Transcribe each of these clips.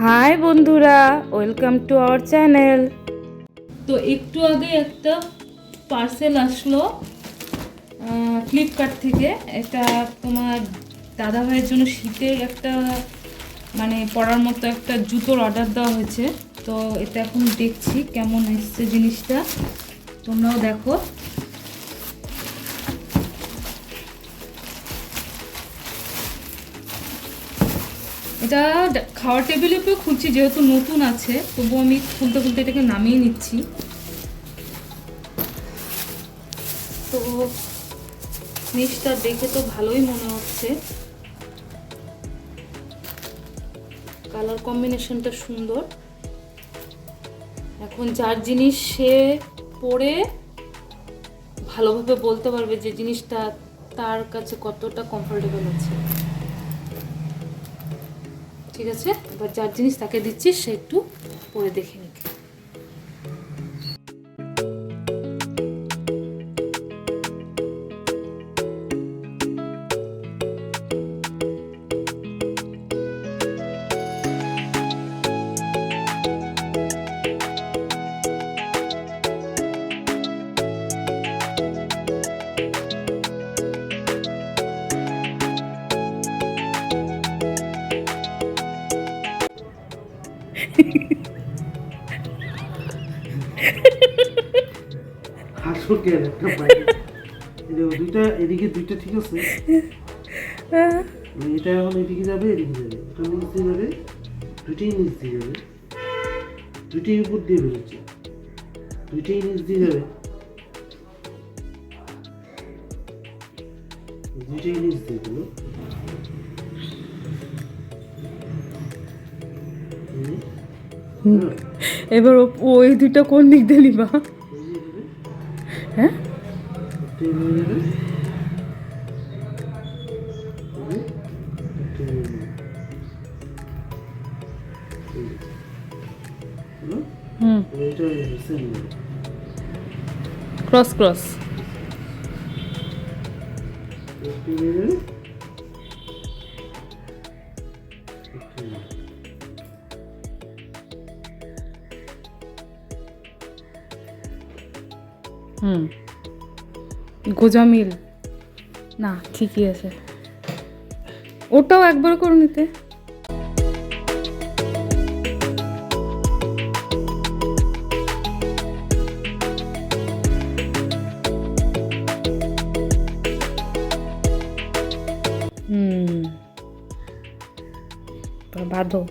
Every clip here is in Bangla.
হাই বন্ধুরা, ওয়েলকাম টু আওয়ার চ্যানেল। তো একটু আগে একটা পার্সেল আসলো ফ্লিপকার্ট থেকে। এটা তোমার দাদা ভাইয়ের জন্য শীতের একটা মানে পরার মতো একটা জুতোর অর্ডার দেওয়া হয়েছে। তো এটা এখন দেখছি কেমন এসছে জিনিসটা, তোমরাও দেখো। এটা খাওয়ার টেবিলের উপরে খুলছি, যেহেতু নতুন আছে তবুও আমি খুলতে খুলতে এটাকে নামিয়ে নিচ্ছি। তো জিনিসটা দেখে তো ভালোই মনে হচ্ছে, কালার কম্বিনেশনটা সুন্দর। এখন যার জিনিস সে পরে ভালোভাবে বলতে পারবে যে জিনিসটা তার কাছে কতটা কমফোর্টেবল আছে। ঠিক আছে, এবার যার জিনিস তাকে দিচ্ছি, সে একটু পরে দেখে নিক। হাসো কেন? একটা বাইরে দুইটা, এদিকে দুইটা, ঠিক আছে। এটা এখন এদিকে যাবে, এদিকে যাবে, এটা নিচ দিয়ে যাবে, দুইটাই নিচ দিয়ে যাবে, দুইটাই উপর দিয়ে বেরোচ্ছে, দুইটাই নিচ দিয়ে যাবে, দুইটাই নিচ দিয়ে গেল। এবার ওই দুইটা কোন দিক দিয়ে নিবা? হ্যাঁ, ক্রস ক্রস। গোজামিল না, ঠিকই আছে, ওটাও একবার করে নিতে। বাঁধো।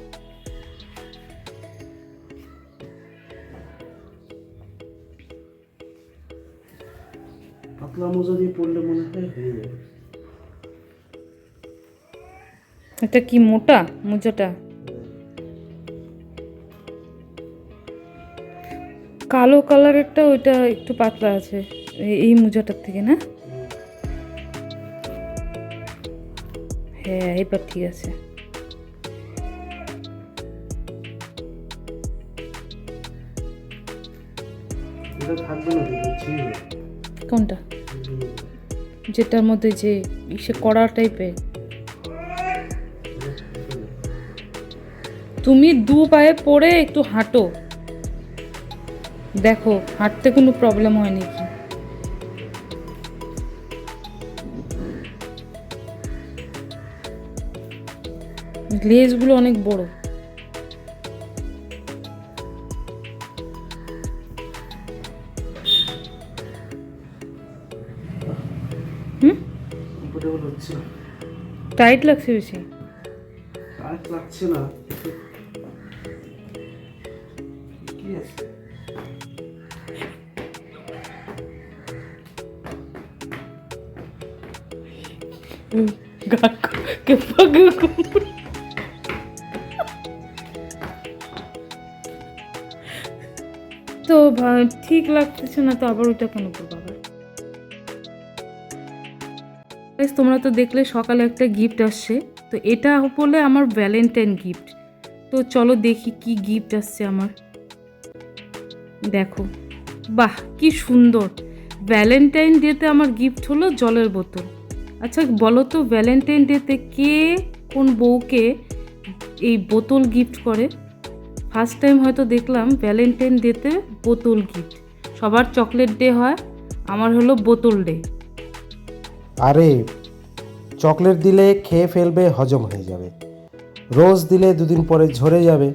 পাতলা মোজা দিয়ে পড়লে মনে হয় হয়ে যাবে। এটা কি মোটা মোজাটা? কালো কালারেরটা ওইটা একটু পাতলা আছে এই মোজাটার থেকে, না? হ্যাঁ, এবার ঠিক আছে। এটা থাকবে না, ছিঁড়ে যাবে। কোনটা? যেটার মধ্যে যে ইসে কড়া টাইপের। তুমি দু পায়ে পরে একটু হাঁটো, দেখো হাঁটতে কোনো প্রবলেম হয় নাকি। লেজগুলো অনেক বড়। কমফোর্টেবল হচ্ছে না, টাইট লাগছে বেশি। টাইট লাগছে না, কি আছে? তো ঠিক লাগতেছে না, তো আবার ওইটা কেন করবো আবার? তোমরা তো দেখলে সকালে একটা গিফট আসছে, তো এটা বলে আমার ভ্যালেন্টাইন গিফট। তো চলো দেখি কি গিফট আসছে আমার। দেখো, বাহ কি সুন্দর! ভ্যালেন্টাইন ডেতে আমার গিফট হলো জলের বোতল। আচ্ছা বলো তো, ভ্যালেন্টাইন ডেতে কে কোন বউকে এই বোতল গিফট করে। ফার্স্ট টাইম হয়তো দেখলাম ভ্যালেন্টাইন ডেতে বোতল গিফট। সবার চকলেট ডে হয়, আমার হলো বোতল ডে। আরে চকলেট দিলে খেয়ে ফেলবে, হজম হয়ে যাবে। রোজ দিলে দুদিন পরে ঝরে যাবে।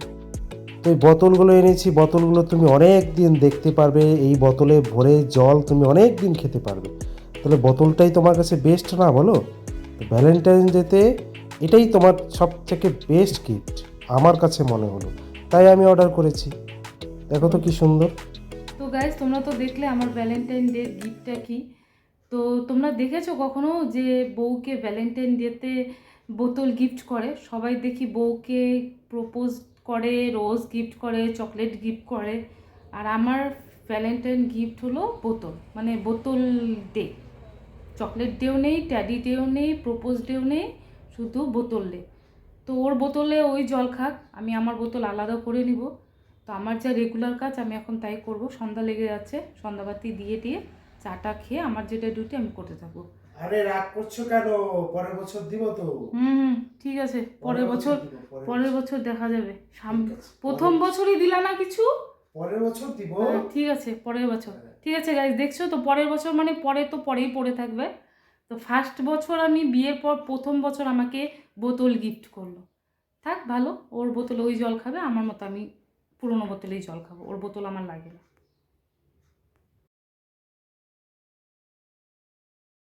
তো এই বোতলগুলো এনেছি, বোতলগুলো তুমি অনেক দিন দেখতে পারবে, এই বোতলে ভরে জল তুমি অনেক দিন খেতে পারবে। তাহলে বোতলটাই তোমার কাছে বেস্ট না বলো? ভ্যালেন্টাইন ডেতে এটাই তোমার সব থেকে বেস্ট গিফট আমার কাছে মনে হলো, তাই আমি অর্ডার করেছি। দেখো তো কি সুন্দর। তো গাইজ, তোমরা তো দেখলে আমার ভ্যালেন্টাইন ডে গিফটটা কি। তো তোমরা দেখেছো কখনো যে বউকে ভ্যালেন্টাইন ডেতে বোতল গিফট করে? সবাই দেখি বউকে প্রপোজ করে, রোজ গিফট করে, চকলেট গিফট করে। আর আমার ভ্যালেন্টাইন গিফট হলো বোতল, মানে বোতল ডে। চকলেট ডেও নেই, ট্যাডি ডেও নেই, প্রপোজ ডেও নেই, শুধু বোতল ডে। তো ওর বোতলে ওই জল খাক, আমি আমার বোতল আলাদা করে নিব। তো আমার যা রেগুলার কাজ আমি এখন তাই করব। সন্ধ্যা লেগে যাচ্ছে, সন্ধ্যাবাতি দিয়ে চাটা খেয়ে আমার যেটা ডিউটি আমি করতে থাকবো। আরে রাগ করছো কেন? পরের বছর দিব তো। হুম, ঠিক আছে, পরের বছর দেখা যাবে। প্রথম বছরই দিলা না কিছু। পরের বছর দিব। ঠিক আছে, পরের বছর। ঠিক আছে গাইজ, দেখছো তো, পরের বছর মানে পরে তো পরেই পড়ে থাকবে। তো ফার্স্ট বছর আমি বিয়ের পর প্রথম বছর আমাকে বোতল গিফট করলো। থাক ভালো, ওর বোতলে ওই জল খাবে, আমার মতো আমি পুরোনো বোতলেই জল খাবো, ওর বোতল আমার লাগে না।